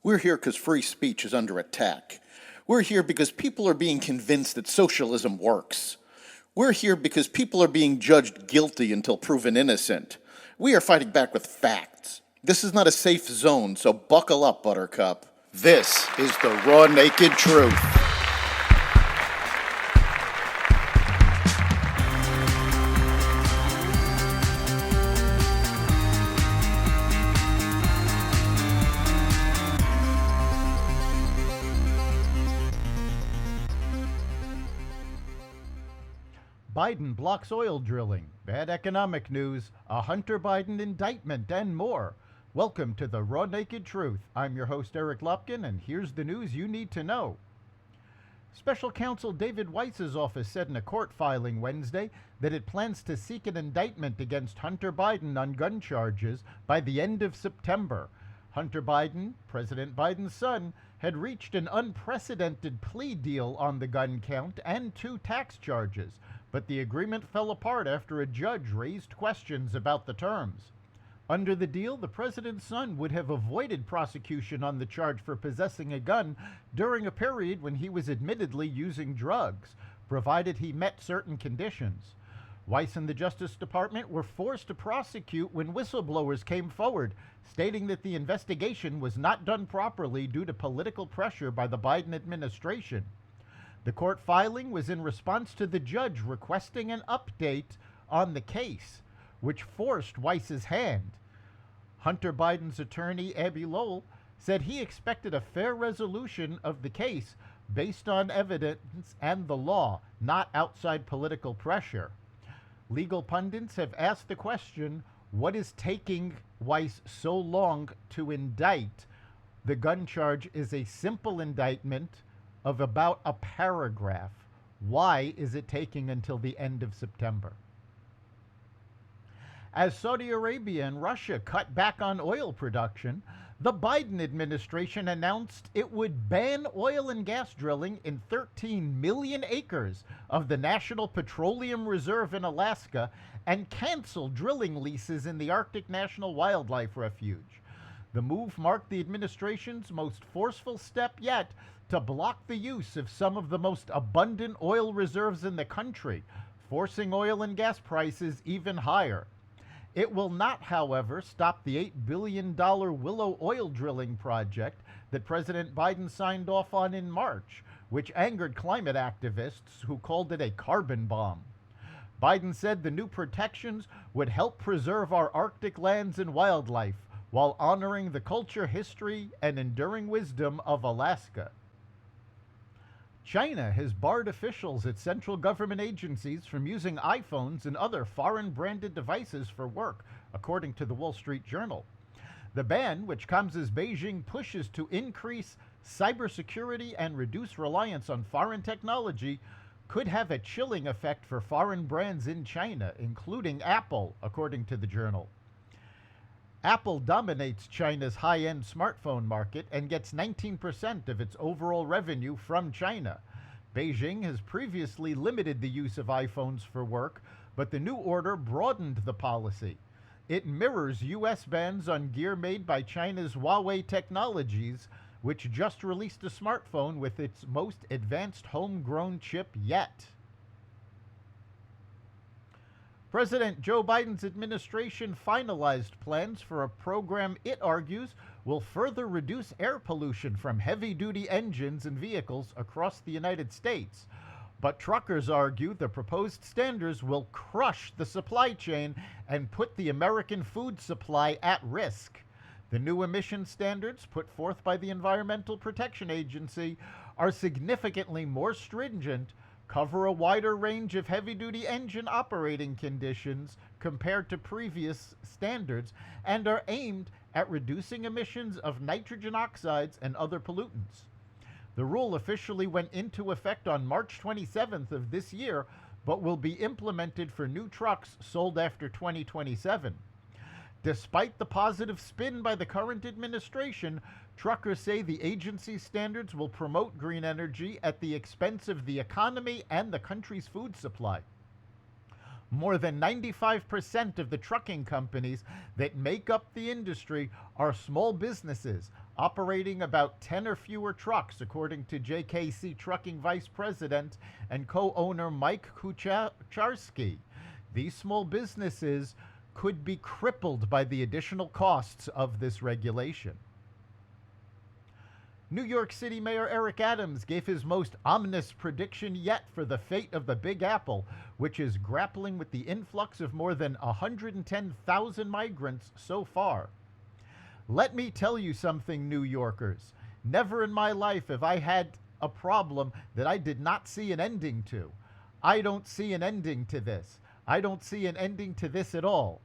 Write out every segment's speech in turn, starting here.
We're here because free speech is under attack. We're here because people are being convinced that socialism works. We're here because people are being judged guilty until proven innocent. We are fighting back with facts. This is not a safe zone, so buckle up, Buttercup. This is the raw, naked truth. Biden blocks oil drilling, bad economic news, a Hunter Biden indictment, and more. Welcome to the Raw Naked Truth. I'm your host, Eric Lupkin, and here's the news you need to know. Special Counsel David Weiss's office said in a court filing Wednesday that it plans to seek an indictment against Hunter Biden on gun charges by the end of September. Hunter Biden, President Biden's son, had reached an unprecedented plea deal on the gun count and 2 tax charges, but the agreement fell apart after a judge raised questions about the terms. Under the deal, the president's son would have avoided prosecution on the charge for possessing a gun during a period when he was admittedly using drugs, provided he met certain conditions. Weiss and the Justice Department were forced to prosecute when whistleblowers came forward, stating that the investigation was not done properly due to political pressure by the Biden administration. The court filing was in response to the judge requesting an update on the case, which forced Weiss's hand. Hunter Biden's attorney, Abbe Lowell, said he expected a fair resolution of the case based on evidence and the law, not outside political pressure. Legal pundits have asked the question, what is taking Weiss so long to indict? The gun charge is a simple indictment of about a paragraph. Why is it taking until the end of September? As Saudi Arabia and Russia cut back on oil production, the Biden administration announced it would ban oil and gas drilling in 13 million acres of the National Petroleum Reserve in Alaska and cancel drilling leases in the Arctic National Wildlife Refuge. The move marked the administration's most forceful step yet to block the use of some of the most abundant oil reserves in the country, forcing oil and gas prices even higher. It will not, however, stop the $8 billion Willow oil drilling project that President Biden signed off on in March, which angered climate activists who called it a carbon bomb. Biden said the new protections would help preserve our Arctic lands and wildlife while honoring the culture, history, and enduring wisdom of Alaska. China has barred officials at central government agencies from using iPhones and other foreign-branded devices for work, according to the Wall Street Journal. The ban, which comes as Beijing pushes to increase cybersecurity and reduce reliance on foreign technology, could have a chilling effect for foreign brands in China, including Apple, according to the journal. Apple dominates China's high-end smartphone market and gets 19% of its overall revenue from China. Beijing has previously limited the use of iPhones for work, but the new order broadened the policy. It mirrors U.S. bans on gear made by China's Huawei Technologies, which just released a smartphone with its most advanced homegrown chip yet. President Joe Biden's administration finalized plans for a program it argues will further reduce air pollution from heavy-duty engines and vehicles across the United States. But truckers argue the proposed standards will crush the supply chain and put the American food supply at risk. The new emission standards put forth by the Environmental Protection Agency are significantly more stringent, cover a wider range of heavy-duty engine operating conditions compared to previous standards, and are aimed at reducing emissions of nitrogen oxides and other pollutants. The rule officially went into effect on March 27th of this year, but will be implemented for new trucks sold after 2027. Despite the positive spin by the current administration, truckers say the agency's standards will promote green energy at the expense of the economy and the country's food supply. More than 95% of the trucking companies that make up the industry are small businesses operating about 10 or fewer trucks, according to JKC Trucking Vice President and co-owner Mike Kucharski. These small businesses could be crippled by the additional costs of this regulation. New York City Mayor Eric Adams gave his most ominous prediction yet for the fate of the Big Apple, which is grappling with the influx of more than 110,000 migrants so far. Let me tell you something, New Yorkers. Never in my life have I had a problem that I did not see an ending to. I don't see an ending to this. I don't see an ending to this at all.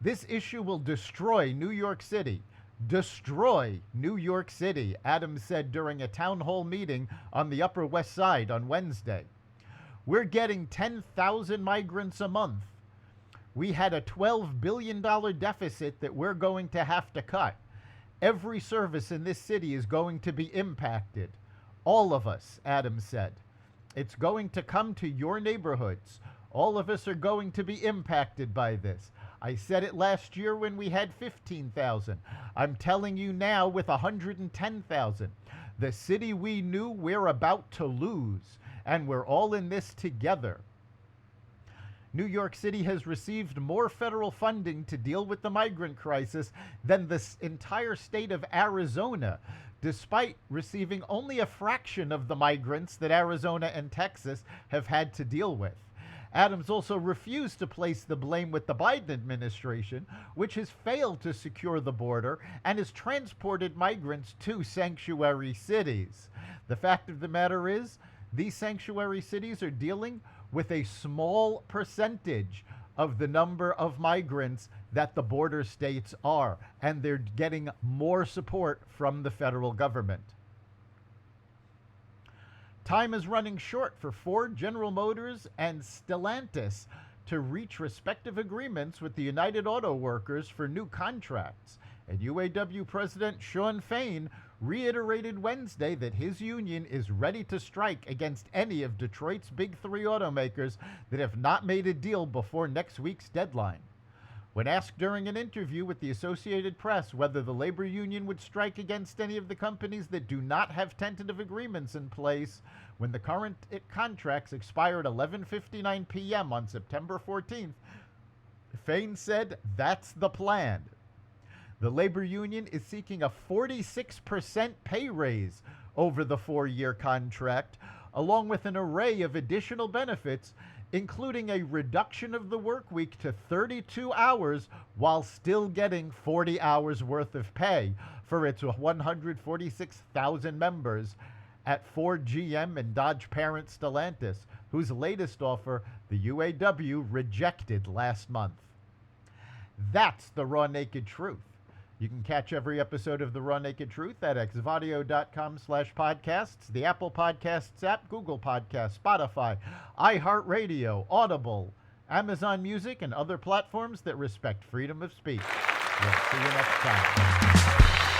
This issue will destroy New York City. Destroy New York City, Adams said during a town hall meeting on the Upper West Side on Wednesday. We're getting 10,000 migrants a month. We had a $12 billion deficit that we're going to have to cut. Every service in this city is going to be impacted. All of us, Adams said. It's going to come to your neighborhoods. All of us are going to be impacted by this. I said it last year when we had 15,000. I'm telling you now with 110,000. The city we knew we're about to lose, and we're all in this together. New York City has received more federal funding to deal with the migrant crisis than the entire state of Arizona, despite receiving only a fraction of the migrants that Arizona and Texas have had to deal with. Adams also refused to place the blame with the Biden administration, which has failed to secure the border and has transported migrants to sanctuary cities. The fact of the matter is, these sanctuary cities are dealing with a small percentage of the number of migrants that the border states are, and they're getting more support from the federal government. Time is running short for Ford, General Motors, and Stellantis to reach respective agreements with the United Auto Workers for new contracts. And UAW President Shawn Fain reiterated Wednesday that his union is ready to strike against any of Detroit's big three automakers that have not made a deal before next week's deadline. When asked during an interview with the Associated Press whether the labor union would strike against any of the companies that do not have tentative agreements in place when the current contracts expire at 11:59 p.m. on September 14th, Fain said that's the plan. The labor union is seeking a 46% pay raise over the 4-year contract, along with an array of additional benefits, including a reduction of the work week to 32 hours while still getting 40 hours worth of pay for its 146,000 members at Ford, GM, and Dodge parent Stellantis, whose latest offer the UAW rejected last month. That's the Raw Naked Truth. You can catch every episode of The Raw Naked Truth at xvadio.com/podcasts, the Apple Podcasts app, Google Podcasts, Spotify, iHeartRadio, Audible, Amazon Music, and other platforms that respect freedom of speech. We'll see you next time.